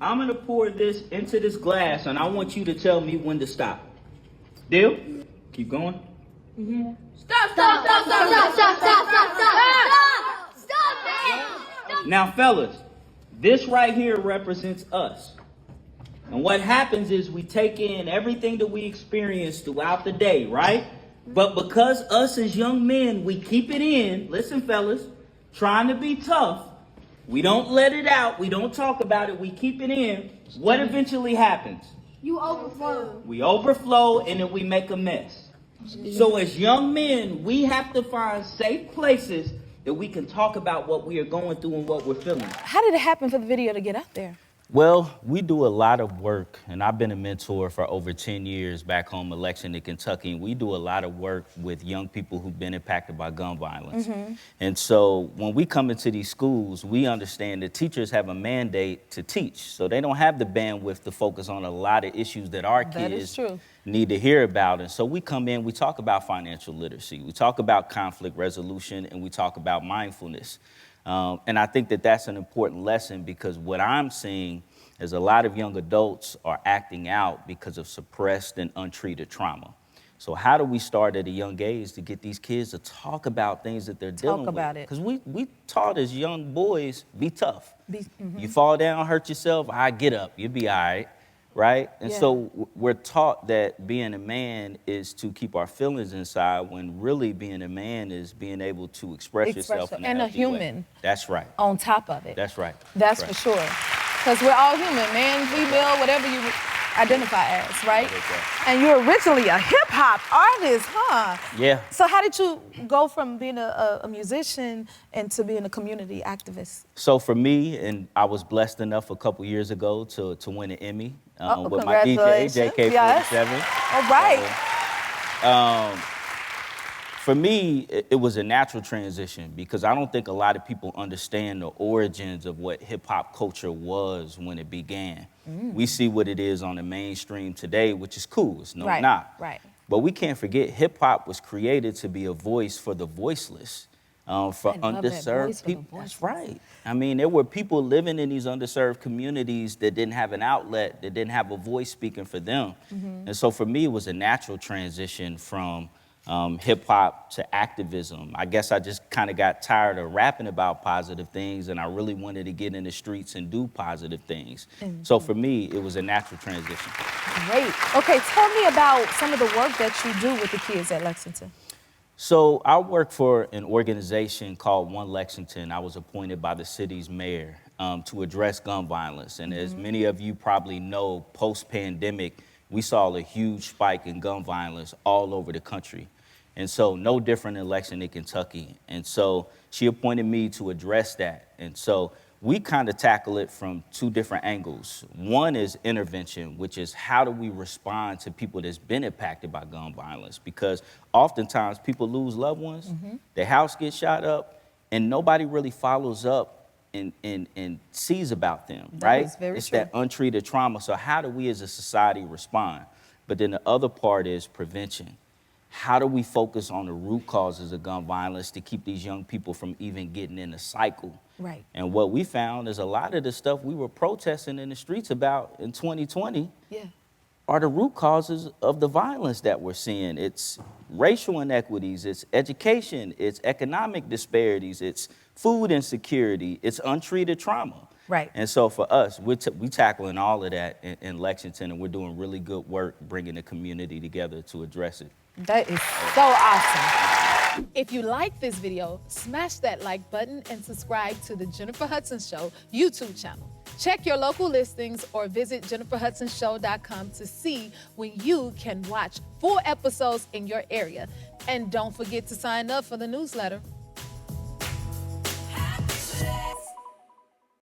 I'm gonna pour this into this glass, and I want you to tell me when to stop. Deal? Keep going. Mm-hmm. Stop! Now, fellas, this right here represents us. And what happens is we take in everything that we experience throughout the day, right? But because us as young men, we keep it in, listen, fellas, trying to be tough, we don't let it out, we don't talk about it, we keep it in. What eventually happens? You overflow. We overflow and then we make a mess. So as young men, we have to find safe places that we can talk about what we are going through and what we're feeling. How did it happen for the video to get out there? Well, we do a lot of work, and I've been a mentor for over 10 years back home in Lexington, Kentucky, and we do a lot of work with young people who've been impacted by gun violence. Mm-hmm. And so when we come into these schools, we understand that teachers have a mandate to teach, so they don't have the bandwidth to focus on a lot of issues that our kids need to hear about. And so we come in, we talk about financial literacy, we talk about conflict resolution, and we talk about mindfulness. And I think that that's an important lesson because what I'm seeing is a lot of young adults are acting out because of suppressed and untreated trauma. So how do we start at a young age to get these kids to talk about things that they're dealing with? Talk about it. Because we taught as young boys, be tough. You fall down, hurt yourself, get up, you'll be all right. Right? And so we're taught that being a man is to keep our feelings inside when really being a man is being able to express yourself in and a human. Way. That's right. On top of it. That's right. That's for sure. Because we're all human, man, female, whatever you identify as, right? And you're originally a hip hop artist, huh? Yeah. So how did you go from being a musician into being a community activist? So for me, and I was blessed enough a couple years ago to win an Emmy with my DJ, JK47. Yes. All right. For me, it was a natural transition because I don't think a lot of people understand the origins of what hip-hop culture was when it began. We see what it is on the mainstream today, which is cool, it's no knock. Right. But we can't forget hip-hop was created to be a voice for the voiceless, for underserved people. That's right. I mean, there were people living in these underserved communities that didn't have an outlet, that didn't have a voice speaking for them. And so for me, it was a natural transition from hip-hop to activism. I guess I just kind of got tired of rapping about positive things and I really wanted to get in the streets and do positive things. So for me, it was a natural transition. Great. Okay, tell me about some of the work that you do with the kids at Lexington. So I work for an organization called ONE Lexington. I was appointed by the city's mayor to address gun violence. And as many of you probably know, post-pandemic, we saw a huge spike in gun violence all over the country. And so no different in Lexington, Kentucky. And so she appointed me to address that. And so we kind of tackle it from two different angles. One is intervention, which is how do we respond to people that's been impacted by gun violence? Because oftentimes people lose loved ones, their house gets shot up, and nobody really follows up and sees about them, right? It's that untreated trauma. So how do we as a society respond? But then the other part is prevention. How do we focus on the root causes of gun violence to keep these young people from even getting in the cycle? Right. And what we found is a lot of the stuff we were protesting in the streets about in 2020 are the root causes of the violence that we're seeing. It's racial inequities, it's education, it's economic disparities, it's food insecurity, it's untreated trauma. Right. And so for us, we tackling all of that in Lexington, and we're doing really good work bringing the community together to address it. That is so awesome. If you like this video, smash that like button and subscribe to the Jennifer Hudson Show YouTube channel. Check your local listings or visit jenniferhudsonshow.com to see when you can watch full episodes in your area. And don't forget to sign up for the newsletter.